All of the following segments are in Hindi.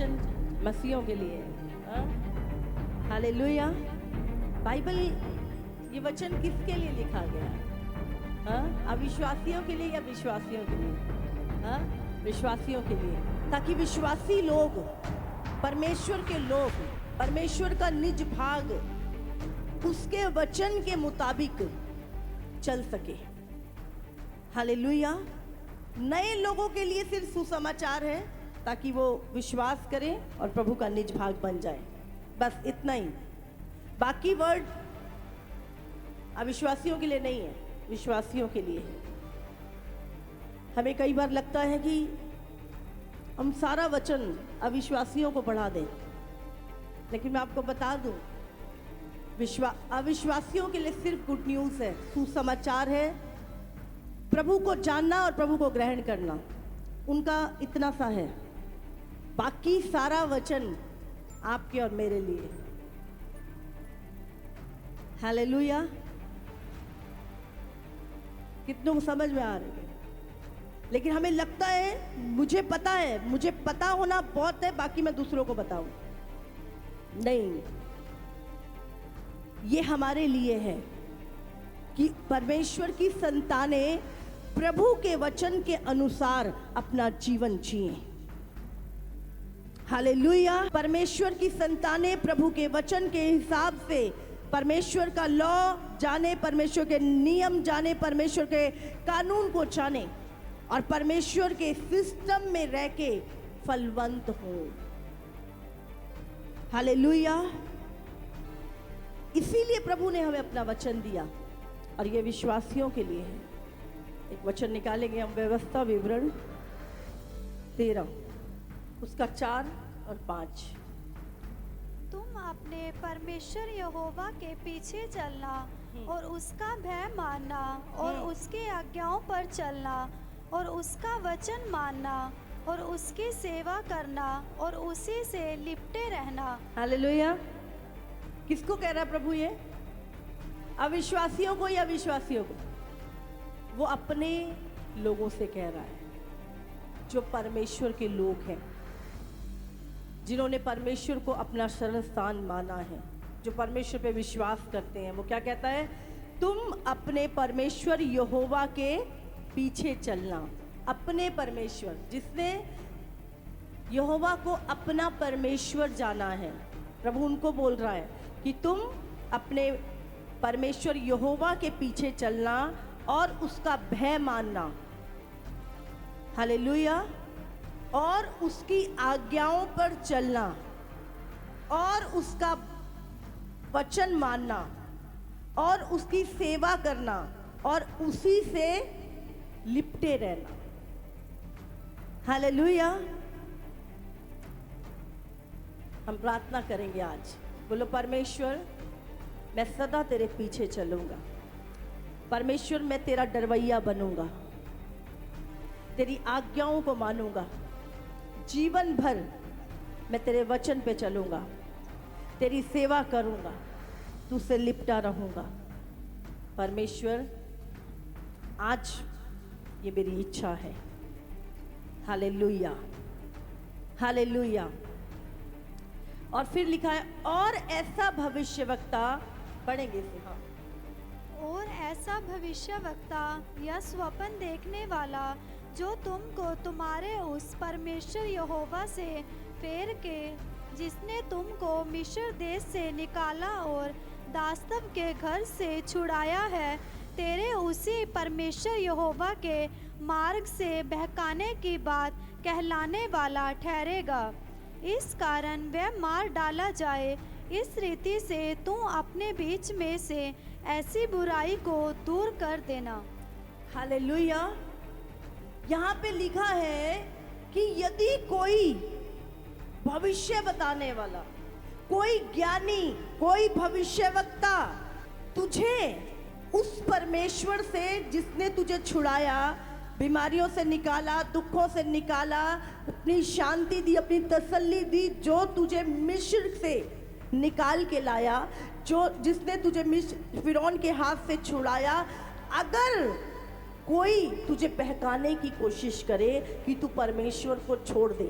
वचन मसीहों के लिए है। हालेलुया। बाइबल ये वचन किसके लिए लिखा गया है? अविश्वासियों के लिए या विश्वासियों के लिए? विश्वासियों के लिए, ताकि विश्वासी लोग, परमेश्वर के लोग, परमेश्वर का निज भाग उसके वचन के मुताबिक चल सके। हालेलुया। नए लोगों के लिए सिर्फ सुसमाचार है ताकि वो विश्वास करें और प्रभु का निज भाग बन जाए, बस इतना ही। बाकी वर्ड अविश्वासियों के लिए नहीं है, विश्वासियों के लिए है। हमें कई बार लगता है कि हम सारा वचन अविश्वासियों को पढ़ा दें, लेकिन मैं आपको बता दूं, अविश्वासियों के लिए सिर्फ गुड न्यूज़ है, सुसमाचार है। प्रभु को जानना और प्रभु को ग्रहण करना, उनका इतना सा है। बाकी सारा वचन आपके और मेरे लिए। हालेलुया। कितनों को समझ में आ रही है? लेकिन हमें लगता है मुझे पता है, मुझे पता होना बहुत है, बाकी मैं दूसरों को बताऊं। नहीं, ये हमारे लिए है कि परमेश्वर की संतानें प्रभु के वचन के अनुसार अपना जीवन जिएं। हालेलुया। परमेश्वर की संतानें प्रभु के वचन के हिसाब से परमेश्वर का लॉ जाने, परमेश्वर के नियम जाने, परमेश्वर के कानून को जाने और परमेश्वर के सिस्टम में रह के फलवंत हो। हालेलुया। इसीलिए प्रभु ने हमें अपना वचन दिया और ये विश्वासियों के लिए है। एक वचन निकालेंगे हम, व्यवस्था विवरण 13 उसका 4 और 5। तुम अपने परमेश्वर यहोवा के पीछे चलना और उसका भय मानना और उसकी आज्ञाओं पर चलना और उसका वचन मानना और उसकी सेवा करना और उसी से लिपटे रहना। हालेलुया। किसको कह रहा है प्रभु ये? अविश्वासियों को या विश्वासियों को? वो अपने लोगों से कह रहा है, जो परमेश्वर के लोग हैं, जिन्होंने परमेश्वर को अपना शरण स्थान माना है, जो परमेश्वर पे विश्वास करते हैं। वो क्या कहता है? तुम अपने परमेश्वर यहोवा के पीछे चलना। अपने परमेश्वर, जिसने यहोवा को अपना परमेश्वर जाना है, प्रभु उनको बोल रहा है कि तुम अपने परमेश्वर यहोवा के पीछे चलना और उसका भय मानना। हालेलुया। और उसकी आज्ञाओं पर चलना और उसका वचन मानना और उसकी सेवा करना और उसी से लिपटे रहना। हालेलुया। हम प्रार्थना करेंगे आज। बोलो, परमेश्वर मैं सदा तेरे पीछे चलूंगा। परमेश्वर मैं तेरा डरवैया बनूंगा, तेरी आज्ञाओं को मानूंगा। जीवन भर मैं तेरे वचन पे चलूंगा, तेरी सेवा करूंगा, तुझसे लिपटा रहूंगा। परमेश्वर आज ये मेरी इच्छा है। Hallelujah, hallelujah. और फिर लिखा है, और ऐसा भविष्यवक्ता, पढ़ेंगे इसे। हाँ। और ऐसा भविष्यवक्ता या स्वप्न देखने वाला जो तुमको तुम्हारे उस परमेश्वर यहोवा से फेर के, जिसने तुमको मिस्र देश से निकाला और दास्तव के घर से छुड़ाया है, तेरे उसी परमेश्वर यहोवा के मार्ग से बहकाने की बात कहलाने वाला ठहरेगा। इस कारण वह मार डाला जाए। इस रीति से तू अपने बीच में से ऐसी बुराई को दूर कर देना। हालेलुया। यहाँ पे लिखा है कि यदि कोई भविष्य बताने वाला, कोई ज्ञानी, कोई भविष्यवक्ता तुझे उस परमेश्वर से, जिसने तुझे छुड़ाया, बीमारियों से निकाला, दुखों से निकाला, अपनी शांति दी, अपनी तसल्ली दी, जो तुझे मिस्र से निकाल के लाया, जो जिसने तुझे फिरौन के हाथ से छुड़ाया, अगर कोई तुझे बहकाने की कोशिश करे कि तू परमेश्वर को छोड़ दे,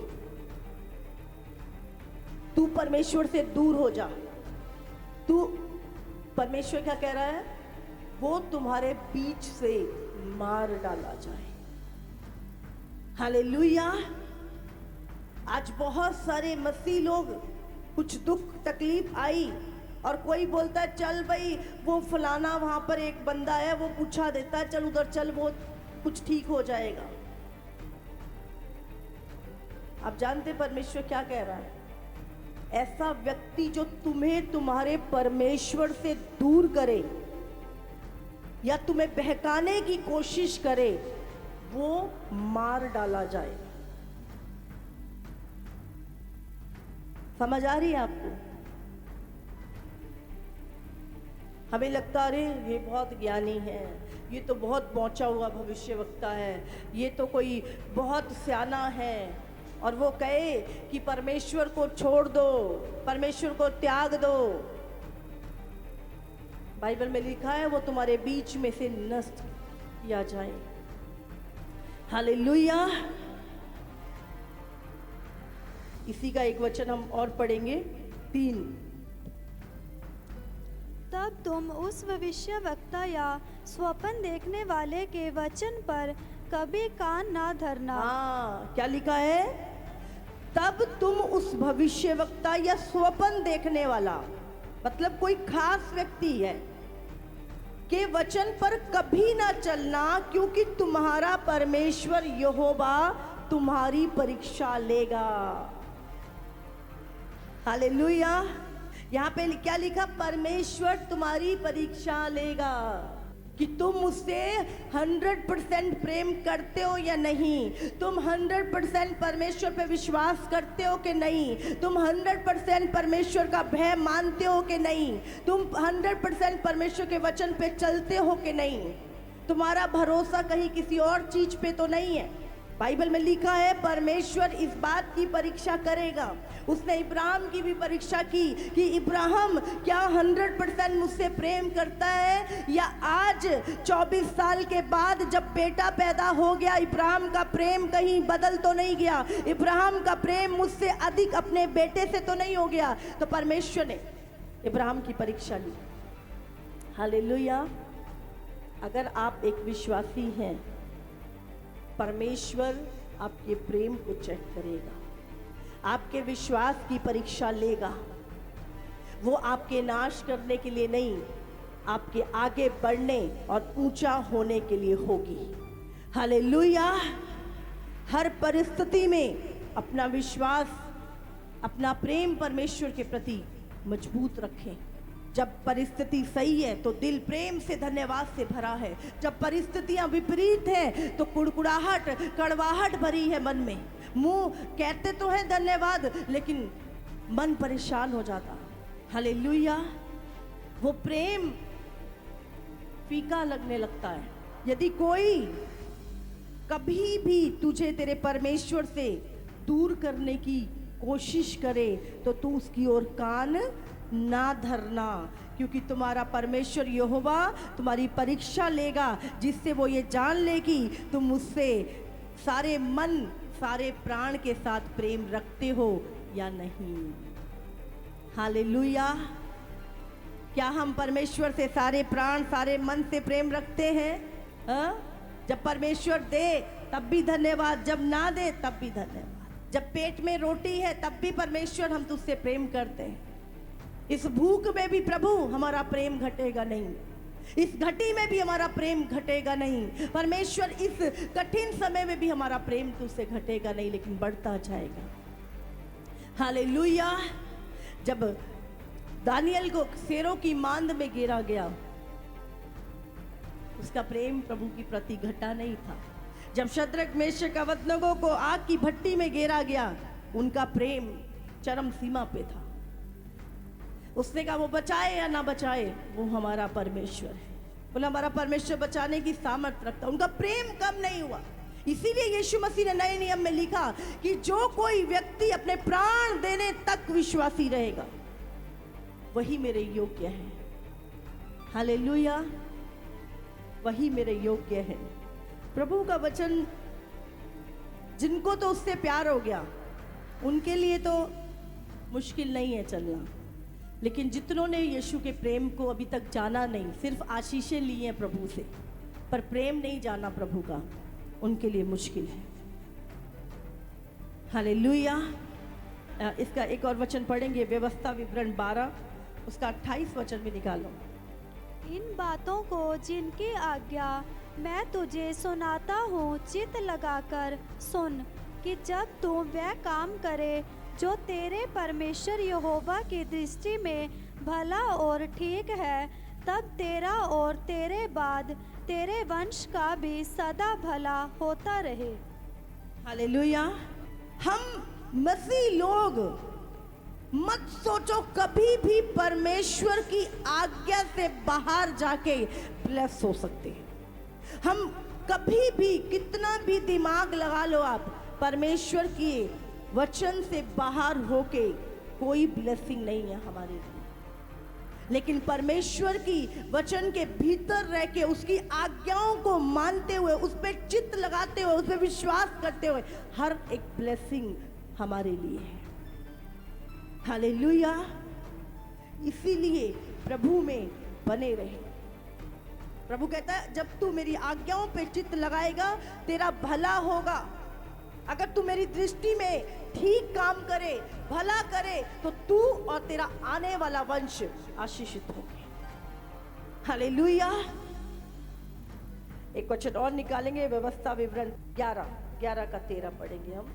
तू परमेश्वर से दूर हो जा। तू परमेश्वर क्या कह रहा है? वो तुम्हारे बीच से मार डाला जाए। हालेलुया। आज बहुत सारे मसीह लोग, कुछ दुख तकलीफ आई और कोई बोलता है चल भाई वो फलाना वहां पर एक बंदा है, वो पूछा देता है चल उधर चल, वो कुछ ठीक हो जाएगा। आप जानते परमेश्वर क्या कह रहा है? ऐसा व्यक्ति जो तुम्हें तुम्हारे परमेश्वर से दूर करे या तुम्हें बहकाने की कोशिश करे, वो मार डाला जाए। समझ आ रही है आपको? हमें लगता अरे ये बहुत ज्ञानी है, ये तो बहुत पहुंचा हुआ भविष्यवक्ता है, ये तो कोई बहुत सियाना है, और वो कहे कि परमेश्वर को छोड़ दो, परमेश्वर को त्याग दो। बाइबल में लिखा है वो तुम्हारे बीच में से नष्ट किया जाए। हालेलुया। इसी का एक वचन हम और पढ़ेंगे, 3। तब तुम उस भविष्यवक्ता या स्वप्न देखने वाले के वचन पर कभी कान ना धरना। हाँ, क्या लिखा है? तब तुम उस भविष्यवक्ता या स्वप्न देखने वाला, मतलब कोई खास व्यक्ति है, के वचन पर कभी ना चलना, क्योंकि तुम्हारा परमेश्वर यहोवा तुम्हारी परीक्षा लेगा। हालेलुया। यहाँ पे क्या लिखा? परमेश्वर तुम्हारी परीक्षा लेगा कि तुम उससे 100% प्रेम करते हो या नहीं, तुम 100% परमेश्वर पे विश्वास करते हो कि नहीं, तुम 100% परमेश्वर का भय मानते हो कि नहीं, तुम 100% परमेश्वर के वचन पे चलते हो कि नहीं, तुम्हारा भरोसा कहीं किसी और चीज पे तो नहीं है। बाइबल में लिखा है परमेश्वर इस बात की परीक्षा करेगा। उसने इब्राहिम की भी परीक्षा की कि इब्राहिम क्या 100% मुझसे प्रेम करता है, या आज 24 साल के बाद जब बेटा पैदा हो गया इब्राहिम का प्रेम कहीं बदल तो नहीं गया, इब्राहिम का प्रेम मुझसे अधिक अपने बेटे से तो नहीं हो गया। तो परमेश्वर ने इब्राहिम की परीक्षा ली। हालेलुया। अगर आप एक विश्वासी हैं, परमेश्वर आपके प्रेम को चेक करेगा, आपके विश्वास की परीक्षा लेगा। वो आपके नाश करने के लिए नहीं, आपके आगे बढ़ने और ऊंचा होने के लिए होगी। हालेलुया। हर परिस्थिति में अपना विश्वास, अपना प्रेम परमेश्वर के प्रति मजबूत रखें। जब परिस्थिति सही है तो दिल प्रेम से धन्यवाद से भरा है, जब परिस्थितियां विपरीत हैं तो कुड़कुड़ाहट, कड़वाहट भरी है मन में। मुंह कहते तो है धन्यवाद, लेकिन मन परेशान हो जाता। हालेलुया। वो प्रेम फीका लगने लगता है। यदि कोई कभी भी तुझे तेरे परमेश्वर से दूर करने की कोशिश करे तो तू उसकी ओर कान ना धरना, क्योंकि तुम्हारा परमेश्वर यहोवा तुम्हारी परीक्षा लेगा, जिससे वो ये जान ले कि तुम मुझसे सारे मन, सारे प्राण के साथ प्रेम रखते हो या नहीं। हालेलुया। क्या हम परमेश्वर से सारे प्राण, सारे मन से प्रेम रखते हैं? जब परमेश्वर दे तब भी धन्यवाद, जब ना दे तब भी धन्यवाद। जब पेट में रोटी है तब भी परमेश्वर हम तुझसे प्रेम करते हैं। इस भूख में भी प्रभु हमारा प्रेम घटेगा नहीं, इस घटी में भी हमारा प्रेम घटेगा नहीं। परमेश्वर इस कठिन समय में भी हमारा प्रेम तुझसे घटेगा नहीं, लेकिन बढ़ता जाएगा। हालेलुया। जब दानियल को शेरों की मांद में गिरा गया, उसका प्रेम प्रभु की प्रति घटा नहीं था। जब शद्रक, मेशक, अबेदनगो को आग की भट्टी में गिरा गया, उनका प्रेम चरम सीमा पे था। उसने कहा वो बचाए या ना बचाए, वो हमारा परमेश्वर है। बोला हमारा परमेश्वर बचाने की सामर्थ्य रखता। उनका प्रेम कम नहीं हुआ। इसीलिए यीशु मसीह ने नए नियम में लिखा कि जो कोई व्यक्ति अपने प्राण देने तक विश्वासी रहेगा, वही मेरे योग्य है। हालेलुया। वही मेरे योग्य है। प्रभु का वचन, जिनको तो उससे प्यार हो गया, उनके लिए तो मुश्किल नहीं है चलना, लेकिन जितनों ने यीशु के प्रेम को अभी तक जाना नहीं, सिर्फ आशीषें ली हैं प्रभु से, पर प्रेम नहीं जाना प्रभु का, उनके लिए मुश्किल है। हालेलुया। इसका एक और वचन पढ़ेंगे, व्यवस्था विवरण 12 उसका 28 वचन भी निकालो। इन बातों को जिनकी आज्ञा मैं तुझे सुनाता हूँ चित्त लगाकर सुन, कि जब तू वह काम करे जो तेरे परमेश्वर यहोवा की दृष्टि में भला और ठीक है, तब तेरा और तेरे बाद तेरे वंश का भी सदा भला होता रहे। हालेलुया। हम मसीह लोग मत सोचो कभी भी परमेश्वर की आज्ञा से बाहर जाके ब्लेस हो सकते हैं। हम कभी भी, कितना भी दिमाग लगा लो आप, परमेश्वर की वचन से बाहर होके कोई ब्लेसिंग नहीं है हमारे लिए। लेकिन परमेश्वर की वचन के भीतर रह के उसकी आज्ञाओं को मानते हुए, उस पर चित्त लगाते हुए, उस पर विश्वास करते हुए, हर एक ब्लेसिंग हमारे लिए है। हालेलुया। इसीलिए प्रभु में बने रहे। प्रभु कहता है जब तू मेरी आज्ञाओं पे चित्त लगाएगा तेरा भला होगा। अगर तू मेरी दृष्टि में ठीक काम करे, भला करे, तो तू और तेरा आने वाला वंश आशीषित होंगे। हालेलुया। एक वचन और निकालेंगे, व्यवस्था विवरण 11 का 13 पढ़ेंगे हम।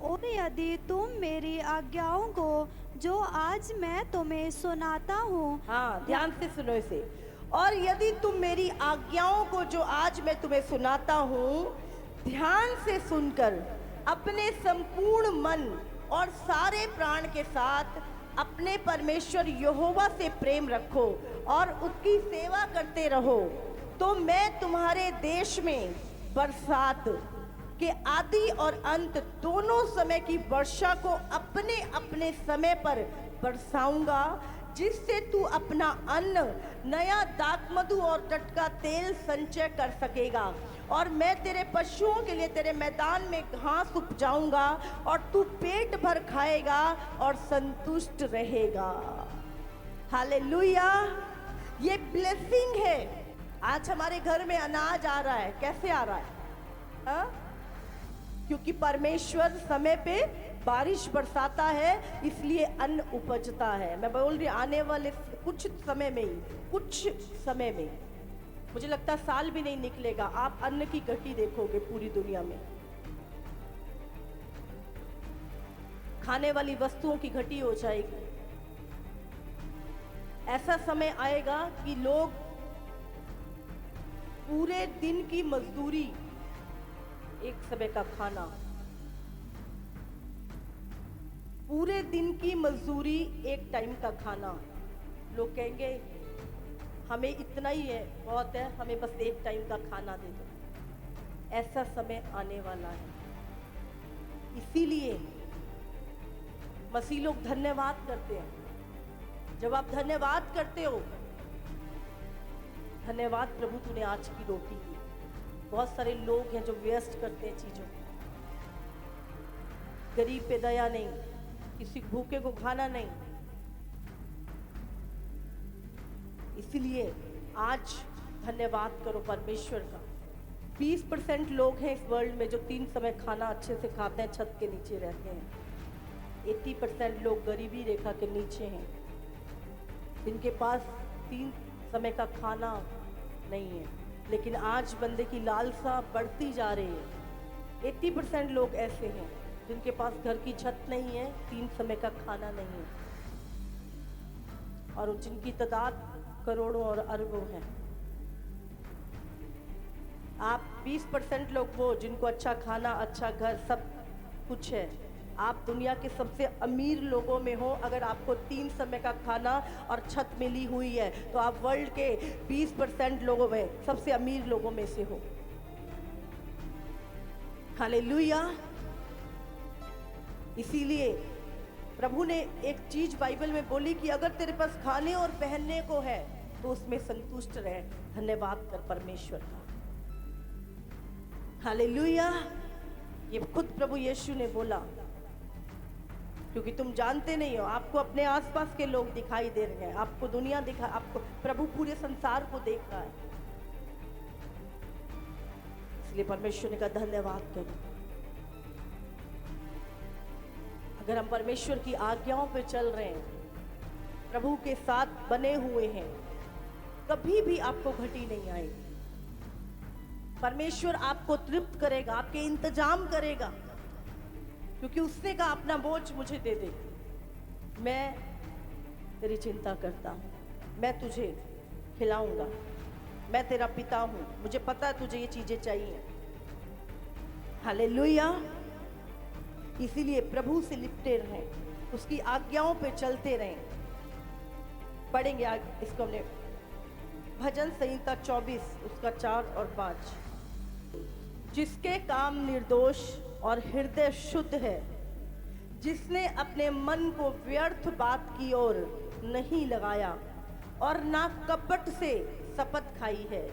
और यदि तुम मेरी आज्ञाओं को जो आज मैं तुम्हें सुनाता हूँ, हाँ, ध्यान से सुनो इसे। और यदि तुम मेरी आज्ञाओं को जो आज मैं तुम्हें सुनाता हूँ ध्यान से सुनकर अपने संपूर्ण मन और सारे प्राण के साथ अपने परमेश्वर यहोवा से प्रेम रखो और उसकी सेवा करते रहो, तो मैं तुम्हारे देश में बरसात के आदि और अंत दोनों समय की वर्षा को अपने अपने समय पर बरसाऊंगा, जिससे तू अपना अन्न, नया दाखमधु और टटका तेल संचय कर सकेगा। और मैं तेरे पशुओं के लिए तेरे मैदान में घास उपजाऊंगा और तू पेट भर खाएगा और संतुष्ट रहेगा। हालेलुया। ये ब्लेसिंग है। आज हमारे घर में अनाज आ रहा है। कैसे आ रहा है? हा? क्योंकि परमेश्वर समय पे बारिश बरसाता है, इसलिए अन्न उपजता है। मैं बोल रही आने वाले कुछ समय में, मुझे लगता है साल भी नहीं निकलेगा, आप अन्न की घटी देखोगे पूरी दुनिया में। खाने वाली वस्तुओं की घटी हो जाएगी। ऐसा समय आएगा कि लोग पूरे दिन की मजदूरी, एक समय का खाना, पूरे दिन की मजदूरी, एक टाइम का खाना, लोग कहेंगे हमें इतना ही है, बहुत है, हमें बस एक टाइम का खाना दे दो। ऐसा समय आने वाला है। इसीलिए मसीह लोग धन्यवाद करते हैं। जब आप धन्यवाद करते हो, धन्यवाद प्रभु तूने आज की रोटी दी। बहुत सारे लोग हैं जो वेस्ट करते हैं चीजों को। गरीब पे दया नहीं, किसी भूखे को खाना नहीं। इसलिए आज धन्यवाद करो परमेश्वर का। 20% लोग हैं इस वर्ल्ड में जो 3 समय खाना अच्छे से खाते हैं, छत के नीचे रहते हैं। 80% लोग गरीबी रेखा के नीचे हैं, जिनके पास 3 समय का खाना नहीं है। लेकिन आज बंदे की लालसा बढ़ती जा रही है। 80% लोग ऐसे हैं जिनके पास घर की छत नहीं है, 3 समय का खाना नहीं है, और जिनकी तादाद करोड़ों और अरबों है। आप 20% लोग वो जिनको अच्छा खाना, अच्छा घर, सब कुछ है। आप दुनिया के सबसे अमीर लोगों में हो। अगर आपको 3 समय का खाना और छत मिली हुई है तो आप वर्ल्ड के 20% लोगों में, सबसे अमीर लोगों में से हो। हालेलुया। इसीलिए प्रभु ने एक चीज बाइबल में बोली कि अगर तेरे पास खाने और पहनने को है तो उसमें संतुष्ट रहे, धन्यवाद कर परमेश्वर का। हालेलुया। ये खुद प्रभु यीशु ने बोला। क्योंकि तुम जानते नहीं हो, आपको अपने आसपास के लोग दिखाई दे रहे हैं, आपको दुनिया दिखा, आपको प्रभु पूरे संसार को देख रहा है। इसलिए परमेश्वर ने कहा धन्यवाद करो। अगर हम परमेश्वर की आज्ञाओं पे चल रहे हैं, प्रभु के साथ बने हुए हैं, कभी भी आपको घटी नहीं आएगी। परमेश्वर आपको तृप्त करेगा, आपके इंतजाम करेगा, क्योंकि उसने कहा अपना बोझ मुझे दे दे, मैं तेरी चिंता करता हूं, मैं तुझे खिलाऊंगा, मैं तेरा पिता हूं, मुझे पता है तुझे ये चीजें चाहिए। हालेलुया। इसीलिए प्रभु से लिपटे रहें, उसकी आज्ञाओं पे चलते रहें। पढ़ेंगे आज इसको हमने भजन संहिता 24 उसका 4 और 5। जिसके काम निर्दोष और हृदय शुद्ध है, जिसने अपने मन को व्यर्थ बात की ओर नहीं लगाया और ना कपट से शपथ खाई है,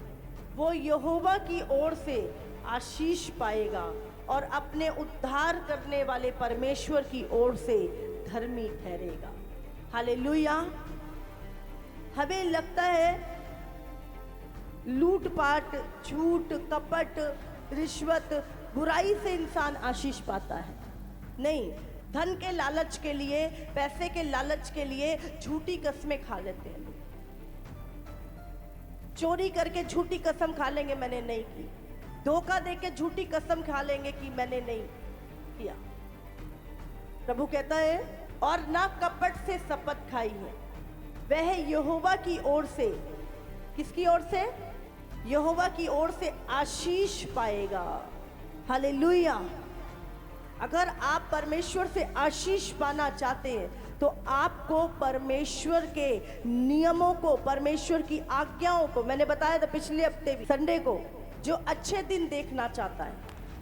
वो यहोवा की ओर से आशीष पाएगा और अपने उद्धार करने वाले परमेश्वर की ओर से धर्मी ठहरेगा। हालेलुया। हमें लगता है लूटपाट, झूठ, कपट, रिश्वत, बुराई से इंसान आशीष पाता है। नहीं, धन के लालच के लिए, पैसे के लालच के लिए झूठी कस्में खा लेते हैं लोग। चोरी करके झूठी कसम खा लेंगे मैंने नहीं की, धोखा देके झूठी कसम खा लेंगे कि मैंने नहीं किया। प्रभु कहता है और ना कपट से शपथ खाई है, वह यहोवा की ओर से, किसकी ओर से? यहोवा की ओर से आशीष पाएगा। हालेलुया। अगर आप परमेश्वर से आशीष पाना चाहते हैं तो आपको परमेश्वर के नियमों को, परमेश्वर की आज्ञाओं को, मैंने बताया था पिछले हफ्ते भी संडे को, जो अच्छे दिन देखना चाहता है,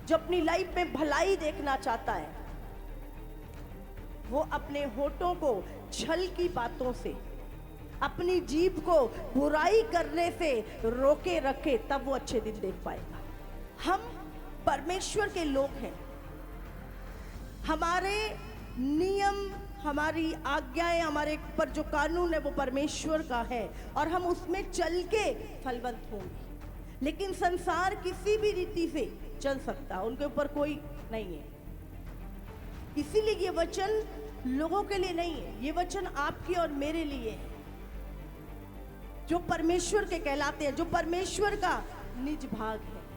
जो अपनी लाइफ में भलाई देखना चाहता है, वो अपने होठों को छल की बातों से, अपनी जीभ को बुराई करने से रोके रखे, तब वो अच्छे दिन देख पाएगा। हम परमेश्वर के लोग हैं, हमारे नियम, हमारी आज्ञाएं, हमारे ऊपर जो कानून है वो परमेश्वर का है और हम उसमें चल के फलवंत होंगे। लेकिन संसार किसी भी रीति से चल सकता है, उनके ऊपर कोई नहीं है। इसीलिए ये वचन लोगों के लिए नहीं है, ये वचन आपके और मेरे लिए है, जो परमेश्वर के कहलाते हैं, जो परमेश्वर का निज भाग है।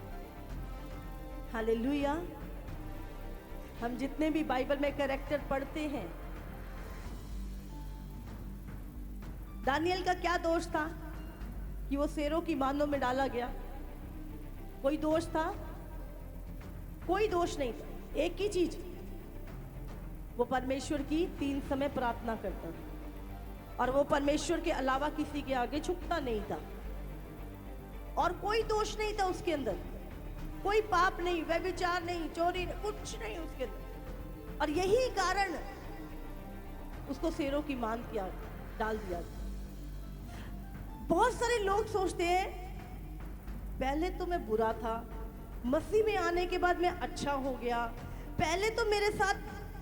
हालेलुया। हम जितने भी बाइबल में कैरेक्टर पढ़ते हैं, दानियल का क्या दोष था कि वो शेरों की बांधों में डाला गया? कोई दोष था? कोई दोष नहीं था। एक ही चीज, वो परमेश्वर की 3 समय प्रार्थना करता था और वो परमेश्वर के अलावा किसी के आगे झुकता नहीं था। और कोई दोष नहीं था उसके अंदर, कोई पाप नहीं, व्यभिचार नहीं, चोरी नहीं, कुछ नहीं उसके अंदर। और यही कारण उसको शेरों की मांद किया, डाल दिया। बहुत सारे लोग सोचते हैं पहले तो मैं बुरा था, मसीह में आने के बाद मैं अच्छा हो गया, पहले तो मेरे साथ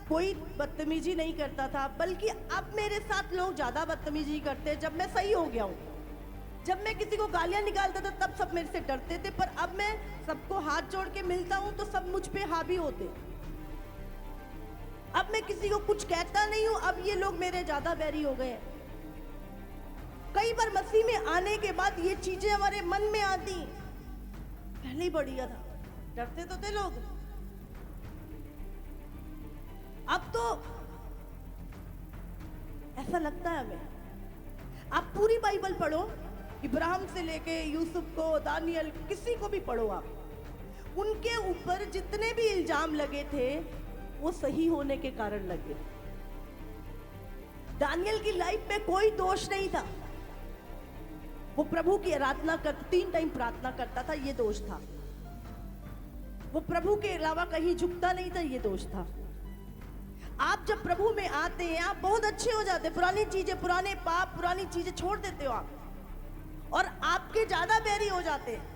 कोई बदतमीजी नहीं करता था, बल्कि अब मेरे साथ लोग ज्यादा बदतमीजी करते हैं जब मैं सही हो गया हूं। जब मैं किसी को गालियां निकालता था तब सब मेरे से डरते थे, पर अब मैं सबको हाथ जोड़ के मिलता हूं तो सब मुझ पे हावी होते। अब मैं किसी को कुछ कहता नहीं हूं, अब ये लोग मेरे ज्यादा बैरी हो गए हैं। कई बार मसीह में आने के बाद ये चीजें हमारे मन में आती, पहले ही बढ़िया था, डरते तो थे लोग, अब तो ऐसा लगता है हमें। आप पूरी बाइबल पढ़ो, इब्राहिम से लेके यूसुफ को, दानियल, किसी को भी पढ़ो आप, उनके ऊपर जितने भी इल्जाम लगे थे वो सही होने के कारण लगे। दानियल की लाइफ में कोई दोष नहीं था, वो प्रभु की आराधना कर 3 टाइम प्रार्थना करता था, ये दोष था। वो प्रभु के अलावा कहीं झुकता नहीं था, ये दोष था। आप जब प्रभु में आते हैं आप बहुत अच्छे हो जाते हैं, पुरानी चीजें, पुराने पाप, पुरानी चीजें छोड़ देते हो आप, और आपके ज्यादा बैरी हो जाते हैं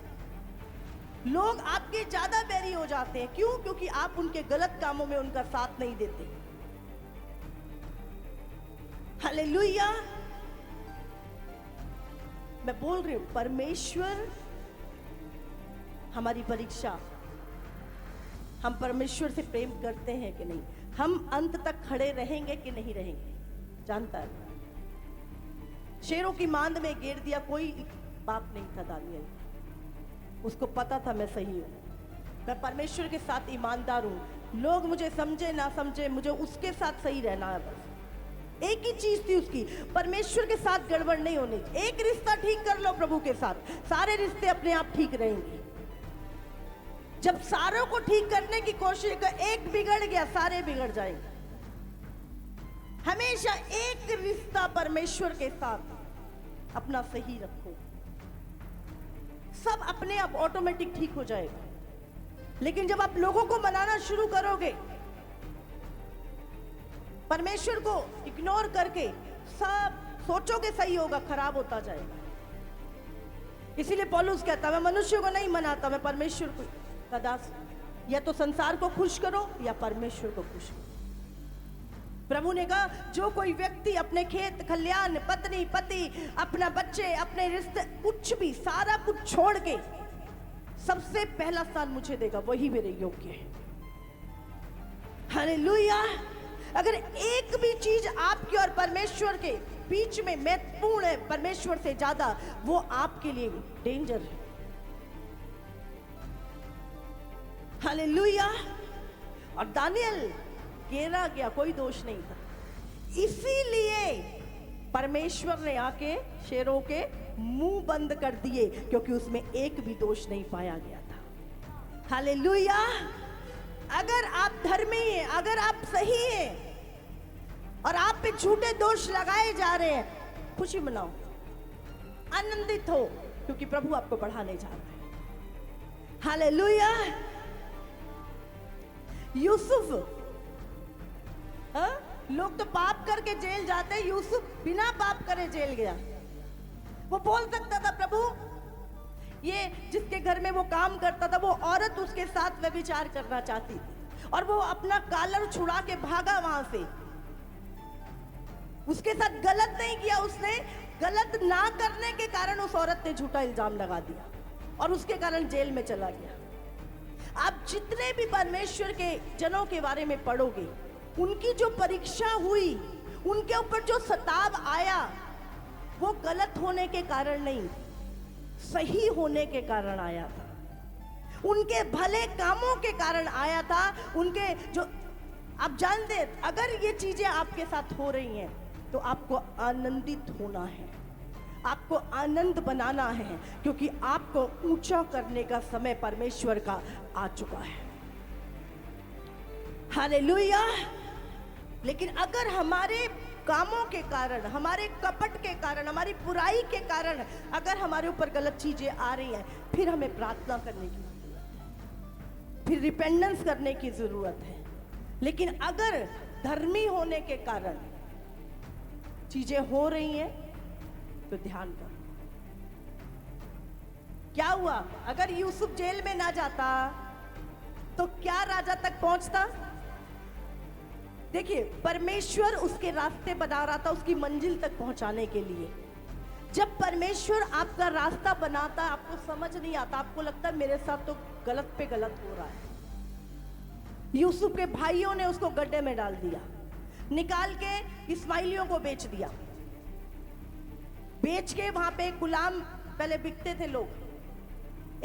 लोग, आपके ज्यादा बैरी हो जाते हैं। क्यों? क्योंकि आप उनके गलत कामों में उनका साथ नहीं देते। हालेलुया। मैं बोल रही हूं, परमेश्वर हमारी परीक्षा, हम परमेश्वर से प्रेम करते हैं कि नहीं, हम अंत तक खड़े रहेंगे कि नहीं रहेंगे, जानता है। शेरों की मांद में गिर दिया, कोई बाप नहीं था दानियल, उसको पता था मैं सही हूं, मैं परमेश्वर के साथ ईमानदार हूं, लोग मुझे समझे ना समझे, मुझे उसके साथ सही रहना है बस। एक ही चीज थी उसकी, परमेश्वर के साथ गड़बड़ नहीं होनी। एक रिश्ता ठीक कर लो प्रभु के साथ, सारे रिश्ते अपने आप ठीक रहेंगे। जब सारों को ठीक करने की कोशिश कर, एक बिगड़ गया सारे बिगड़ जाएंगे। हमेशा एक रिश्ता परमेश्वर के साथ अपना सही रखो, सब अपने आप ऑटोमेटिक ठीक हो जाएगा। लेकिन जब आप लोगों को मनाना शुरू करोगे, परमेश्वर को इग्नोर करके सब सोचोगे सही होगा, खराब होता जाएगा। इसीलिए पौलुस कहता है, मैं मनुष्य को नहीं मनाता, मैं परमेश्वर को का दास। या तो संसार को खुश करो या परमेश्वर को खुश करो। प्रभु ने कहा, जो कोई व्यक्ति अपने खेत खलियान, पत्नी पति, अपना बच्चे, अपने रिश्ते, कुछ भी सारा कुछ छोड़ के सबसे पहला स्थान मुझे देगा, वही मेरे योग्य है। हालेलुया। अगर एक भी चीज आपके और परमेश्वर के बीच में महत्वपूर्ण है परमेश्वर से ज्यादा, वो आपके लिए डेंजर है। हालेलुया। और दानियल घेरा गया, कोई दोष नहीं था, इसीलिए परमेश्वर ने आके शेरों के मुंह बंद कर दिए, क्योंकि उसमें एक भी दोष नहीं पाया गया था। हालेलुया। अगर आप धर्मी हैं, अगर आप सही हैं और आप पे झूठे दोष लगाए जा रहे हैं, खुशी मनाओ, आनंदित हो, क्योंकि प्रभु आपको बढ़ाने जा रहा है। हालेलुया। यूसुफ, लोग तो पाप करके जेल जाते हैं, यूसुफ बिना पाप करे जेल गया। वो बोल सकता था, प्रभु ये जिसके घर में वो काम करता था, वो औरत उसके साथ व्यभिचार करना चाहती थी, और वो अपना कॉलर छुड़ा के भागा वहां से। उसके साथ गलत नहीं किया, उसने गलत ना करने के कारण उस औरत ने झूठा इल्जाम लगा दिया और उसके कारण जेल में चला गया। आप जितने भी परमेश्वर के जनों के बारे में पढ़ोगे, उनकी जो परीक्षा हुई, उनके ऊपर जो सताव आया, वो गलत होने के कारण नहीं, सही होने के कारण आया था। उनके भले कामों के कारण आया था। उनके जो, आप जानते, अगर ये चीजें आपके साथ हो रही हैं तो आपको आनंदित होना है, आपको आनंद बनाना है, क्योंकि आपको ऊंचा करने का समय परमेश्वर का आ चुका है। हालेलुया। लेकिन अगर हमारे कामों के कारण, हमारे कपट के कारण, हमारी बुराई के कारण अगर हमारे ऊपर गलत चीजें आ रही हैं, फिर हमें प्रार्थना करने की जरूरत है, फिर रिपेंडेंस करने की जरूरत है। लेकिन अगर धर्मी होने के कारण चीजें हो रही हैं, तो ध्यान करो क्या हुआ। अगर यूसुफ जेल में ना जाता तो क्या राजा तक पहुंचता? देखिए, परमेश्वर उसके रास्ते बना रहा था उसकी मंजिल तक पहुंचाने के लिए। जब परमेश्वर आपका रास्ता बनाता, आपको समझ नहीं आता, आपको लगता है मेरे साथ तो गलत पे गलत हो रहा है। यूसुफ के भाइयों ने उसको गड्ढे में डाल दिया, निकाल के इस्माइलियों को बेच दिया। बेच के वहां पे गुलाम पहले बिकते थे लोग,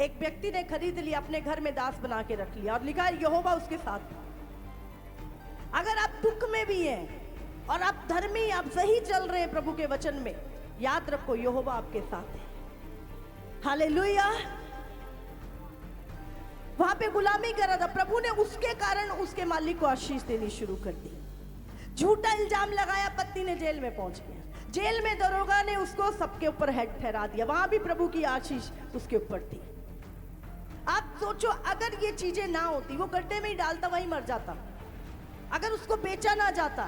एक व्यक्ति ने खरीद लिया, अपने घर में दास बना के रख लिया और लिखा है यहोवा उसके साथ। अगर आप दुख में भी हैं और आप धर्मी, आप सही चल रहे हैं प्रभु के वचन में, याद रखो यहोवा आपके साथ है। हालेलुया। वहां पे गुलामी कर रहा था, प्रभु ने उसके कारण उसके मालिक को आशीष देनी शुरू कर दी। झूठा इल्जाम लगाया, पत्नी ने जेल में पहुंच गया, जेल में दरोगा ने उसको सबके ऊपर हेड ठहरा दिया, वहां भी प्रभु की आशीष उसके ऊपर थी। आप सोचो, अगर ये चीजें ना होती, वो गड्ढे में ही डालता, वहीं मर जाता। अगर उसको बेचा ना जाता,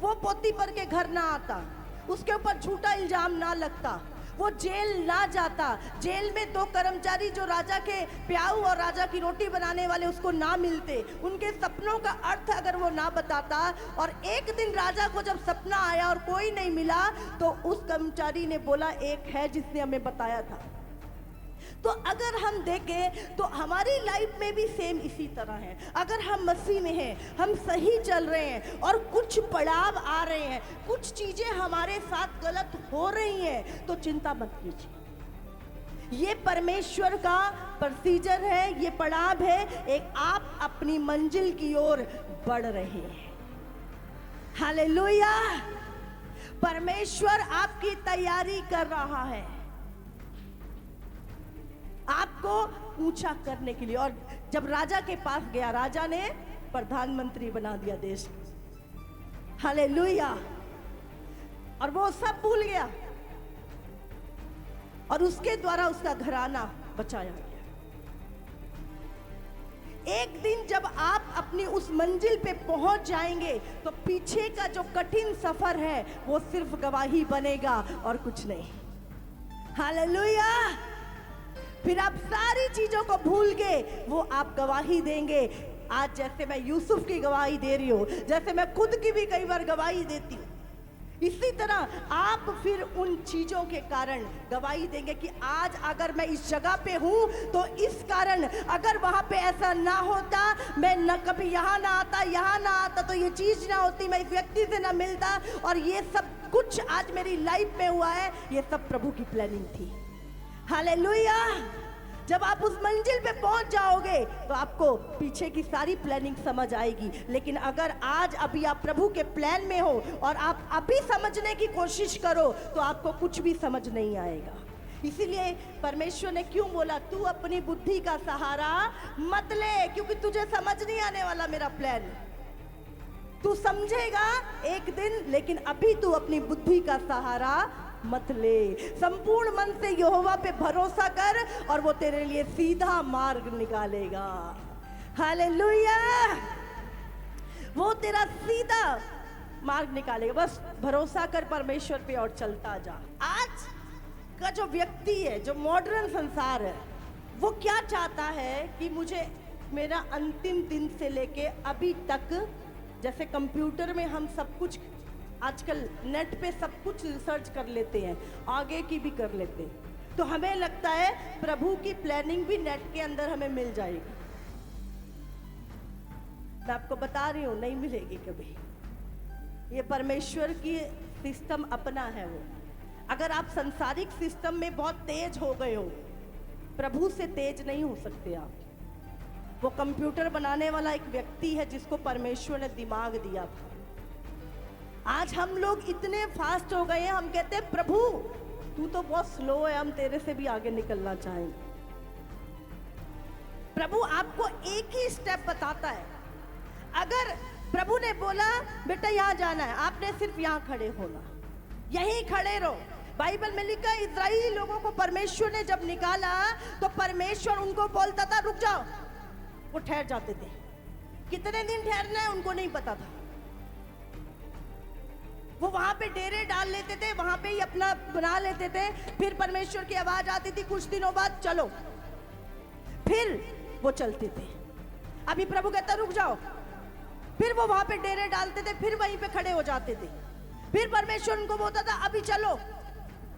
वो पोतीफर के घर ना आता, उसके ऊपर झूठा इल्जाम ना लगता, वो जेल ना जाता। जेल में दो कर्मचारी जो राजा के प्याऊ और राजा की रोटी बनाने वाले उसको ना मिलते, उनके सपनों का अर्थ अगर वो ना बताता, और एक दिन राजा को जब सपना आया और कोई नहीं मिला, तो उस कर्मचारी ने बोला एक है जिसने हमें बताया था। तो अगर हम देखें तो हमारी लाइफ में भी सेम इसी तरह है। अगर हम मसीह में हैं, हम सही चल रहे हैं और कुछ पड़ाव आ रहे हैं, कुछ चीजें हमारे साथ गलत हो रही हैं, तो चिंता मत कीजिए। ये परमेश्वर का प्रोसीजर है, ये पड़ाव है, एक आप अपनी मंजिल की ओर बढ़ रहे हैं। हालेलुया। परमेश्वर आपकी तैयारी कर रहा है आपको ऊंचा करने के लिए। और जब राजा के पास गया, राजा ने प्रधानमंत्री बना दिया देश। हालेलुया। और वो सब भूल गया और उसके द्वारा उसका घराना बचाया गया। एक दिन जब आप अपनी उस मंजिल पे पहुंच जाएंगे, तो पीछे का जो कठिन सफर है वो सिर्फ गवाही बनेगा और कुछ नहीं। हालेलुया। फिर आप सारी चीजों को भूल के वो आप गवाही देंगे। आज जैसे मैं यूसुफ की गवाही दे रही हूं, जैसे मैं खुद की भी कई बार गवाही देती हूं, इसी तरह आप फिर उन चीजों के कारण गवाही देंगे कि आज अगर मैं इस जगह पे हूं तो इस कारण, अगर वहां पे ऐसा ना होता, मैं न कभी यहाँ ना आता तो ये चीज ना होती, मैं इस व्यक्ति से ना मिलता, और ये सब कुछ आज मेरी लाइफ में हुआ है, ये सब प्रभु की प्लानिंग थी। हालेलुया। जब आप उस मंजिल पे पहुंच जाओगे तो आपको पीछे की सारी प्लानिंग समझ आएगी। लेकिन अगर आज अभी आप प्रभु के प्लान में हो और आप अभी समझने की कोशिश करो, तो आपको कुछ भी समझ नहीं आएगा। इसीलिए परमेश्वर ने क्यों बोला, तू अपनी बुद्धि का सहारा मत ले, क्योंकि तुझे समझ नहीं आने वाला मेरा प्लान। तू समझेगा एक दिन, लेकिन अभी तू अपनी बुद्धि का सहारा मत ले। संपूर्ण मन से यहोवा पे भरोसा कर और वो तेरे लिए सीधा मार्ग निकालेगा। हालेलुया। वो तेरा सीधा मार्ग निकालेगा। बस भरोसा कर परमेश्वर पे और चलता जा। आज का जो व्यक्ति है, जो मॉडर्न संसार है, वो क्या चाहता है कि मुझे मेरा अंतिम दिन से लेके अभी तक, जैसे कंप्यूटर में हम सब कुछ आजकल नेट पे सब कुछ रिसर्च कर लेते हैं, आगे की भी कर लेते हैं, तो हमें लगता है प्रभु की प्लानिंग भी नेट के अंदर हमें मिल जाएगी। मैं आपको बता रही हूं, नहीं मिलेगी कभी। ये परमेश्वर की सिस्टम अपना है। वो अगर आप संसारिक सिस्टम में बहुत तेज हो गए हो, प्रभु से तेज नहीं हो सकते आप। वो कंप्यूटर बनाने वाला एक व्यक्ति है जिसको परमेश्वर ने दिमाग दिया था। आज हम लोग इतने फास्ट हो गए हैं, हम कहते हैं प्रभु तू तो बहुत स्लो है, हम तेरे से भी आगे निकलना चाहेंगे। प्रभु आपको एक ही स्टेप बताता है। अगर प्रभु ने बोला बेटा यहाँ जाना है, आपने सिर्फ यहाँ खड़े होना, यहीं खड़े रहो। बाइबल में लिखा है इस्राएली लोगों को परमेश्वर ने जब निकाला तो परमेश्वर उनको बोलता था रुक जाओ, वो ठहर जाते थे। कितने दिन ठहरना है उनको नहीं पता था। वो वहां पे डेरे डाल लेते थे, वहां पे ही अपना बना लेते थे। फिर परमेश्वर की आवाज आती थी कुछ दिनों बाद, चलो, फिर वो चलते थे। अभी प्रभु कहता रुक जाओ, फिर वो वहां पे डेरे डालते थे, फिर वहीं पे खड़े हो जाते थे। फिर परमेश्वर उनको बोलता था अभी चलो,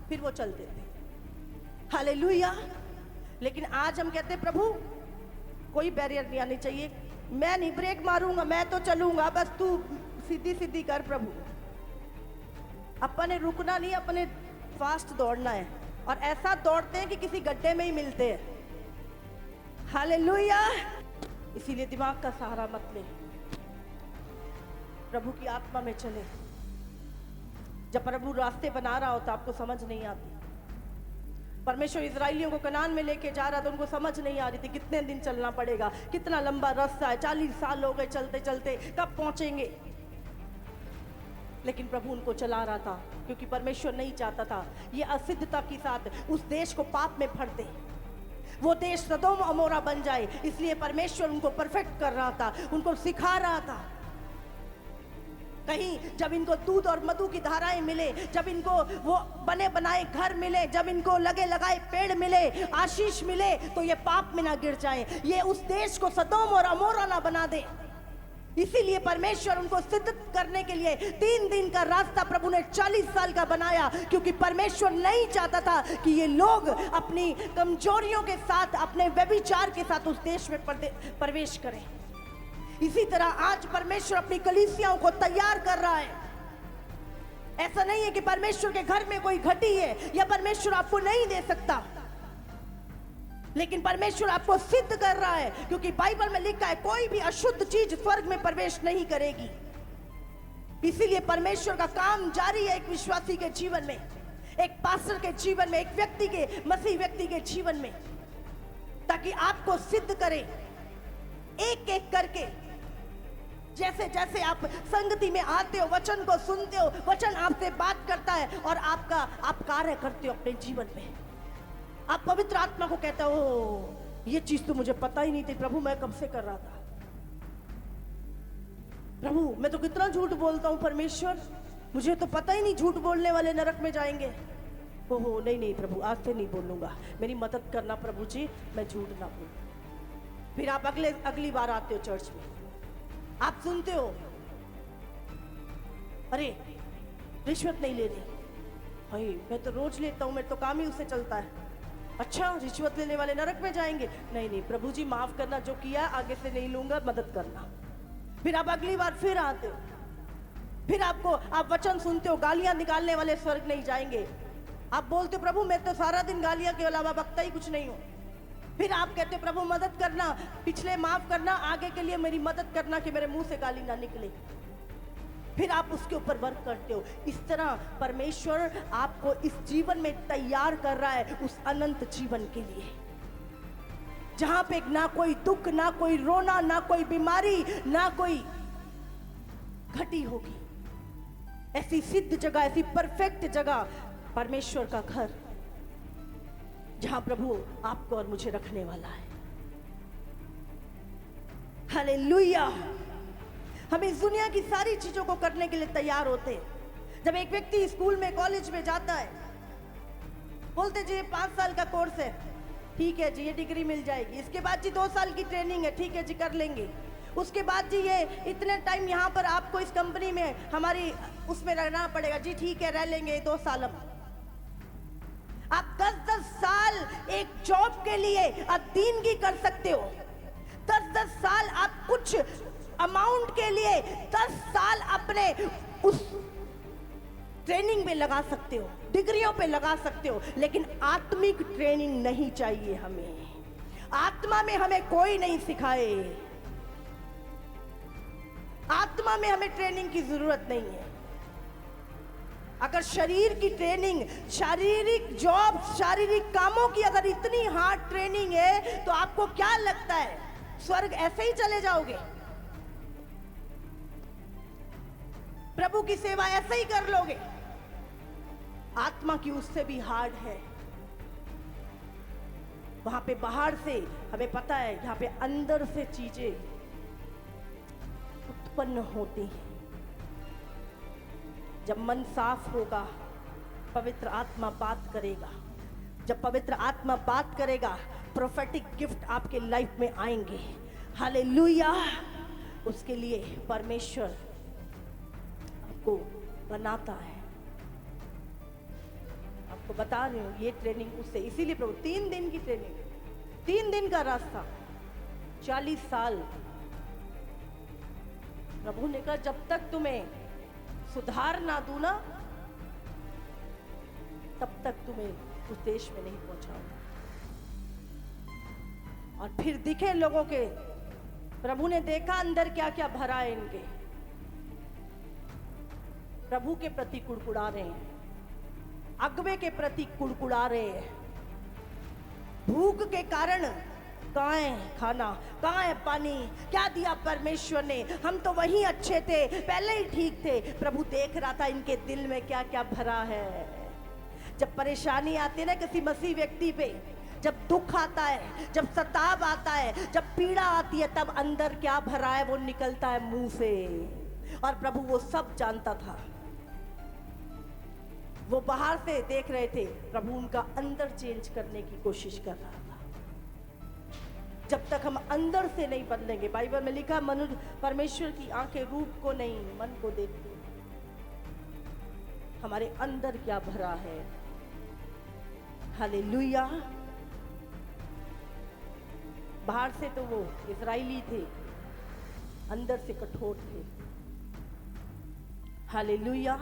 फिर वो चलते थे। हालेलुया। लेकिन आज हम कहते हैं प्रभु कोई बैरियर नहीं आनी चाहिए, मैं नहीं ब्रेक मारूंगा, मैं तो चलूंगा, बस तू सीधी सीधी कर प्रभु। अपने रुकना नहीं, अपने फास्ट दौड़ना है। और ऐसा दौड़ते हैं कि किसी गड्ढे में ही मिलते हैं। हालेलुया। इसीलिए दिमाग का सहारा मत ले, प्रभु की आत्मा में चले। जब प्रभु रास्ते बना रहा होता आपको समझ नहीं आती। परमेश्वर इजराइलियों को कनान में लेके जा रहा था, उनको समझ नहीं आ रही थी कितने दिन चलना पड़ेगा, कितना लंबा रास्ता है, 40 साल हो गए चलते चलते, कब पहुंचेंगे। लेकिन प्रभु उनको चला रहा था, क्योंकि परमेश्वर नहीं चाहता था ये असिद्धता के साथ उस देश को पाप में भर दे, वो देश सदोम अमोरा बन जाए। इसलिए परमेश्वर उनको परफेक्ट कर रहा था, उनको सिखा रहा था। कहीं जब इनको दूध और मधु की धाराएं मिले, जब इनको वो बने बनाए घर मिले, जब इनको लगे लगाए पेड़ मिले, आशीष मिले, तो ये पाप में ना गिर जाएं, ये उस देश को सदोम और अमोरा ना बना दे। इसीलिए परमेश्वर उनको सिद्ध करने के लिए 3 दिन का रास्ता प्रभु ने 40 साल का बनाया, क्योंकि परमेश्वर नहीं चाहता था कि ये लोग अपनी कमजोरियों के साथ, अपने व्यभिचार के साथ उस देश में प्रवेश करें। इसी तरह आज परमेश्वर अपनी कलीसियाओं को तैयार कर रहा है। ऐसा नहीं है कि परमेश्वर के घर में कोई घटी है या परमेश्वर आपको नहीं दे सकता, लेकिन परमेश्वर आपको सिद्ध कर रहा है, क्योंकि बाइबल में लिखा है कोई भी अशुद्ध चीज स्वर्ग में प्रवेश नहीं करेगी। इसीलिए परमेश्वर का काम जारी है एक विश्वासी के जीवन में, एक पास्टर के जीवन में, एक व्यक्ति के, मसीह व्यक्ति के जीवन में, ताकि आपको सिद्ध करे एक एक करके। जैसे जैसे आप संगति में आते हो, वचन को सुनते हो, वचन आपसे बात करता है और आप कार्य करते हो अपने जीवन में। आप पवित्र आत्मा को कहते हो, ये चीज तो मुझे पता ही नहीं थी प्रभु, मैं कब से कर रहा था। प्रभु मैं तो कितना झूठ बोलता हूं, परमेश्वर मुझे तो पता ही नहीं, झूठ बोलने वाले नरक में जाएंगे। ओहो नहीं प्रभु, आज से नहीं बोलूंगा, मेरी मदद करना प्रभु जी, मैं झूठ ना बोलूं। फिर आप अगली बार आते हो चर्च में, आप सुनते हो, अरे रिश्वत नहीं लेनी, भाई मैं तो रोज लेता हूं, मेरा तो काम ही उससे चलता है। अच्छा रिश्वत लेने वाले नरक में जाएंगे? नहीं प्रभु जी माफ करना, जो किया आगे से नहीं लूंगा, मदद करना। फिर आप अगली बार फिर आते हो, फिर आप वचन सुनते हो, गालियां निकालने वाले स्वर्ग नहीं जाएंगे। आप बोलते हो प्रभु मैं तो सारा दिन गालियां के अलावा बकता ही कुछ नहीं हूं। फिर आप कहते हो प्रभु मदद करना, पिछले माफ करना, आगे के लिए मेरी मदद करना कि मेरे मुंह से गाली ना निकले। फिर आप उसके ऊपर वर्क करते हो। इस तरह परमेश्वर आपको इस जीवन में तैयार कर रहा है उस अनंत जीवन के लिए, जहां पे ना कोई दुख, ना कोई रोना, ना कोई बीमारी, ना कोई घटी होगी। ऐसी सिद्ध जगह, ऐसी परफेक्ट जगह, परमेश्वर का घर, जहां प्रभु आपको और मुझे रखने वाला है। हालेलुया। हम इस दुनिया की सारी चीजों को करने के लिए तैयार होते हैं। जब एक व्यक्ति स्कूल में, कॉलेज में जाता है, बोलते जी 5 साल का कोर्स है, ठीक है जी ये डिग्री मिल जाएगी, इसके बाद जी 2 साल की ट्रेनिंग है, ठीक है जी कर लेंगे, उसके बाद जी ये इतने टाइम यहाँ पर आपको इस कंपनी में हमारी उसमें रहना पड़ेगा, जी ठीक है रह लेंगे 2 साल। आप 10-10 साल एक जॉब के लिए अधीनगी कर सकते हो। 10-10 साल आप कुछ अमाउंट के लिए 10 साल अपने उस ट्रेनिंग में लगा सकते हो, डिग्रियों पे लगा सकते हो, लेकिन आत्मिक ट्रेनिंग नहीं चाहिए हमें। आत्मा में हमें कोई नहीं सिखाए, आत्मा में हमें ट्रेनिंग की जरूरत नहीं है। अगर शरीर की ट्रेनिंग, शारीरिक जॉब, शारीरिक कामों की अगर इतनी हार्ड ट्रेनिंग है, तो आपको क्या लगता है स्वर्ग ऐसे ही चले जाओगे? प्रभु की सेवा ऐसे ही कर लोगे? आत्मा की उससे भी हार्ड है। वहां पे बाहर से हमें पता है, यहां पे अंदर से चीजें उत्पन्न होती हैं। जब मन साफ होगा, पवित्र आत्मा बात करेगा, जब पवित्र आत्मा बात करेगा, प्रोफेटिक गिफ्ट आपके लाइफ में आएंगे। हालेलुया। उसके लिए परमेश्वर आपको बनाता है। आपको बता रही हूं ये ट्रेनिंग उससे, इसीलिए प्रभु 3 दिन की ट्रेनिंग, 3 दिन का रास्ता, 40 साल। प्रभु ने कहा जब तक तुम्हें सुधार ना दूं ना, तब तक तुम्हें उस देश में नहीं पहुंचाऊंगा। और फिर दिखे लोगों के, प्रभु ने देखा अंदर क्या क्या भरा है इनके, प्रभु के प्रति कुड़कुड़ा रहे हैं, अगवे के प्रति कुड़कुड़ा रहे हैं, भूख के कारण कहाँ है खाना, कहाँ है पानी, क्या दिया परमेश्वर ने, हम तो वहीं अच्छे थे, पहले ही ठीक थे। प्रभु देख रहा था इनके दिल में क्या क्या भरा है। जब परेशानी आती है ना किसी मसीह व्यक्ति पे, जब दुख आता है, जब सताव आता है, जब पीड़ा आती है, तब अंदर क्या भरा है वो निकलता है मुंह से। और प्रभु वो सब जानता था। वो बाहर से देख रहे थे, प्रभु उनका अंदर चेंज करने की कोशिश कर रहा था। जब तक हम अंदर से नहीं बदलेंगे, बाइबल में लिखा मनुष्य परमेश्वर की आंखें रूप को नहीं मन को देखती, हमारे अंदर क्या भरा है। हालेलुया। बाहर से तो वो इजराइली थे, अंदर से कठोर थे। हालेलुया।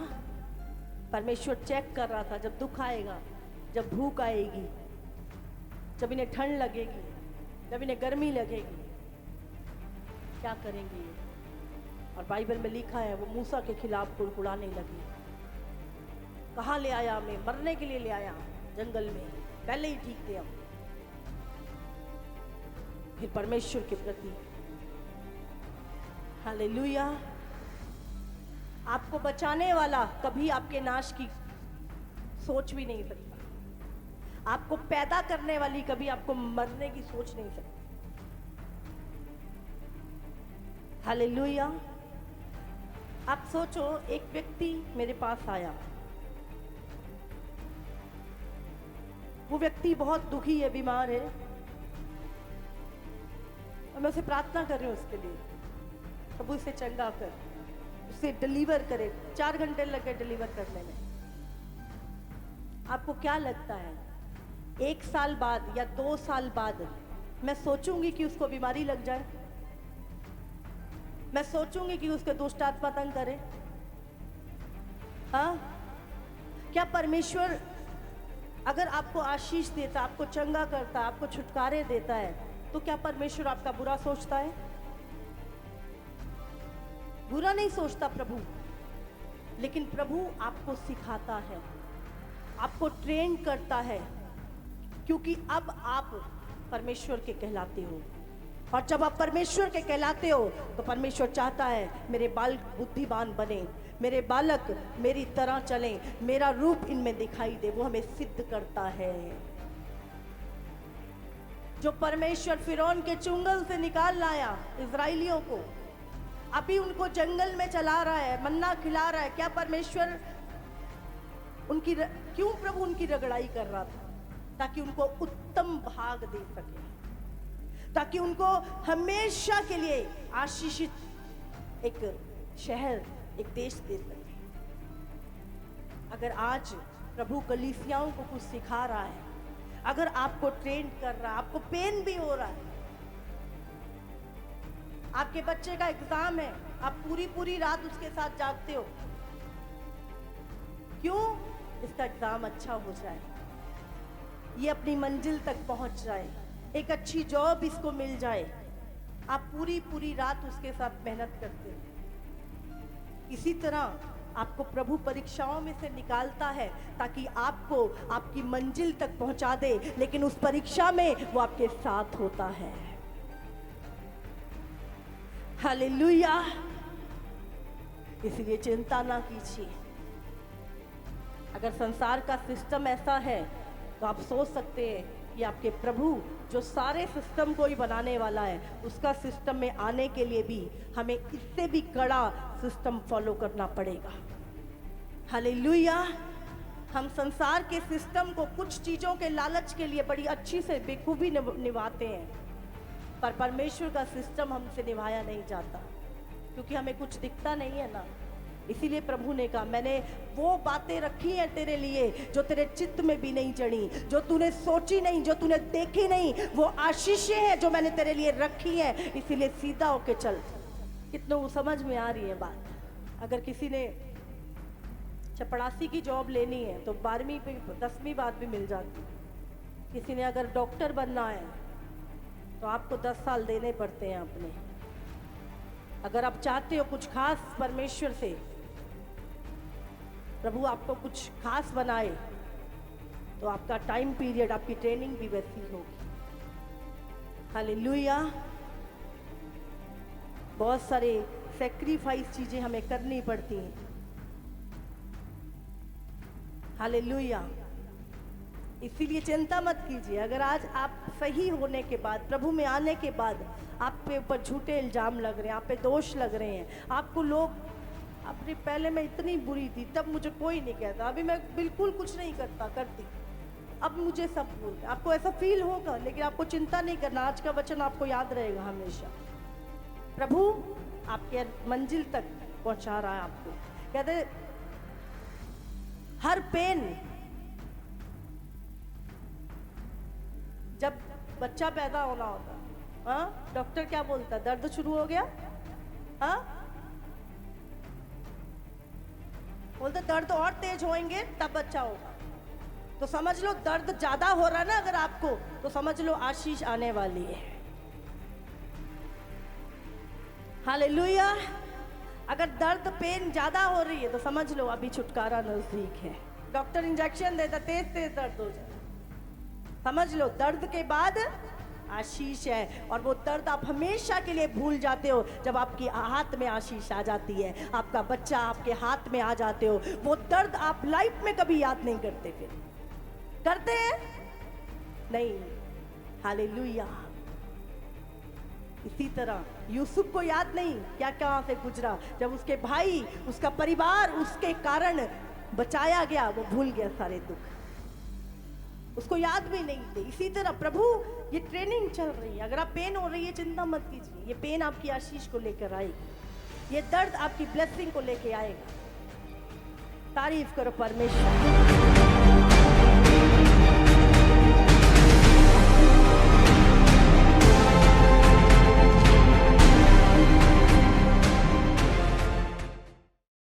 परमेश्वर चेक कर रहा था, जब दुख आएगा, जब भूख आएगी, जब इन्हें ठंड लगेगी, जब इन्हें गर्मी लगेगी, क्या करेंगे ये। और बाइबल में लिखा है वो मूसा के खिलाफ कुड़कुड़ाने लगे। कहाँ ले आया हमें, मरने के लिए ले आया जंगल में, पहले ही ठीक थे हम। फिर परमेश्वर के प्रति हालेलुया। आपको बचाने वाला कभी आपके नाश की सोच भी नहीं सकता। आपको पैदा करने वाली कभी आपको मरने की सोच नहीं सकती। हालेलुया। आप सोचो, एक व्यक्ति मेरे पास आया, वो व्यक्ति बहुत दुखी है, बीमार है, और मैं उसे प्रार्थना कर रही हूं उसके लिए, प्रभु इसे चंगा कर, उसे डिलीवर करे। 4 घंटे लगे डिलीवर करने में। आपको क्या लगता है 1 साल बाद या 2 साल बाद मैं सोचूंगी कि उसको बीमारी लग जाए? मैं सोचूंगी कि उसके दुष्ट आत्मा तंग करे? हाँ? क्या परमेश्वर अगर आपको आशीष देता, आपको चंगा करता, आपको छुटकारे देता है, तो क्या परमेश्वर आपका बुरा सोचता है? बुरा नहीं सोचता प्रभु, लेकिन प्रभु आपको सिखाता है, आपको ट्रेन करता है, क्योंकि अब आप परमेश्वर के कहलाते हो। और जब आप परमेश्वर के कहलाते हो तो परमेश्वर चाहता है मेरे बालक बुद्धिमान बने, मेरे बालक मेरी तरह चलें, मेरा रूप इनमें दिखाई दे। वो हमें सिद्ध करता है। जो परमेश्वर फिरौन के चुंगल से निकाल लाया इजराइलियों को, अभी उनको जंगल में चला रहा है, मन्ना खिला रहा है। क्या परमेश्वर क्यों प्रभु उनकी रगड़ाई कर रहा था? ताकि उनको उत्तम भाग दे सके, ताकि उनको हमेशा के लिए आशीषित एक शहर, एक देश दे सके। अगर आज प्रभु कलीसियाओं को कुछ सिखा रहा है, अगर आपको ट्रेन कर रहा है, आपको पेन भी हो रहा है, आपके बच्चे का एग्जाम है, आप पूरी रात उसके साथ जागते हो, क्यों? इसका एग्जाम अच्छा हो जाए, ये अपनी मंजिल तक पहुंच जाए, एक अच्छी जॉब इसको मिल जाए। आप पूरी रात उसके साथ मेहनत करते हो। इसी तरह आपको प्रभु परीक्षाओं में से निकालता है ताकि आपको आपकी मंजिल तक पहुंचा दे, लेकिन उस परीक्षा में वो आपके साथ होता है। हालेलुया। इसलिए चिंता ना कीजिए। अगर संसार का सिस्टम ऐसा है तो आप सोच सकते हैं कि आपके प्रभु जो सारे सिस्टम को ही बनाने वाला है, उसका सिस्टम में आने के लिए भी हमें इससे भी कड़ा सिस्टम फॉलो करना पड़ेगा। हालेलुया। हम संसार के सिस्टम को कुछ चीजों के लालच के लिए बड़ी अच्छी से बेखूबी निभाते हैं, पर परमेश्वर का सिस्टम हमसे निभाया नहीं जाता, क्योंकि हमें कुछ दिखता नहीं है ना। इसीलिए प्रभु ने कहा, मैंने वो बातें रखी हैं तेरे लिए जो तेरे चित्त में भी नहीं चढ़ी, जो तूने सोची नहीं, जो तूने देखी नहीं, वो आशीषें हैं जो मैंने तेरे लिए रखी हैं। इसीलिए सीधा होके चल। कितनों को समझ में आ रही है बात? अगर किसी ने चपड़ासी की जॉब लेनी है तो 12वीं पे 10वीं बाद भी मिल जाती। किसी ने अगर डॉक्टर बनना है तो आपको 10 साल देने पड़ते हैं अपने। अगर आप चाहते हो कुछ खास परमेश्वर से, प्रभु आपको कुछ खास बनाए, तो आपका टाइम पीरियड, आपकी ट्रेनिंग भी वैसी होगी। हालेलुया। बहुत सारे सैक्रिफाइस चीजें हमें करनी पड़ती हैं। हालेलुया। इसीलिए चिंता मत कीजिए। अगर आज आप सही होने के बाद, प्रभु में आने के बाद आप पे ऊपर झूठे इल्जाम लग रहे हैं, आप पे दोष लग रहे हैं, आपको लोग अपनी पहले मैं इतनी बुरी थी, तब मुझे कोई नहीं कहता, अभी मैं बिल्कुल कुछ नहीं करती, अब मुझे सब बोलते। आपको ऐसा फील होगा, लेकिन आपको चिंता नहीं करना, आज का वचन आपको याद रहेगा हमेशा। प्रभु आपके मंजिल तक पहुंचा रहा है आपको। कहते हर पेन, जब बच्चा पैदा होना होता, हाँ, डॉक्टर क्या बोलता, दर्द शुरू हो गया, हाँ, बोलते दर्द और तेज होंगे तब बच्चा होगा। तो समझ लो दर्द ज्यादा हो रहा है ना अगर आपको, तो समझ लो आशीष आने वाली है। हालेलुया। अगर दर्द पेन ज्यादा हो रही है तो समझ लो अभी छुटकारा नजदीक है। डॉक्टर इंजेक्शन देता, तेज तेज दर्द हो जाए, समझ लो दर्द के बाद आशीष है। और वो दर्द आप हमेशा के लिए भूल जाते हो जब आपकी हाथ में आशीष आ जाती है, आपका बच्चा आपके हाथ में आ जाते हो। वो दर्द आप लाइफ में कभी याद नहीं करते, फिर करते हैं नहीं। हालेलुया। इसी तरह यूसुफ को याद नहीं क्या कहां से गुजरा, जब उसके भाई, उसका परिवार उसके कारण बचाया गया, वो भूल गया सारे दुख, उसको याद भी नहीं थे। इसी तरह प्रभु ये ट्रेनिंग चल रही है। अगर आप पेन हो रही है चिंता मत कीजिए, ये पेन आपकी आशीष को लेकर आएगी, ये दर्द आपकी ब्लेसिंग को लेकर आएगा। तारीफ करो परमेश्वर।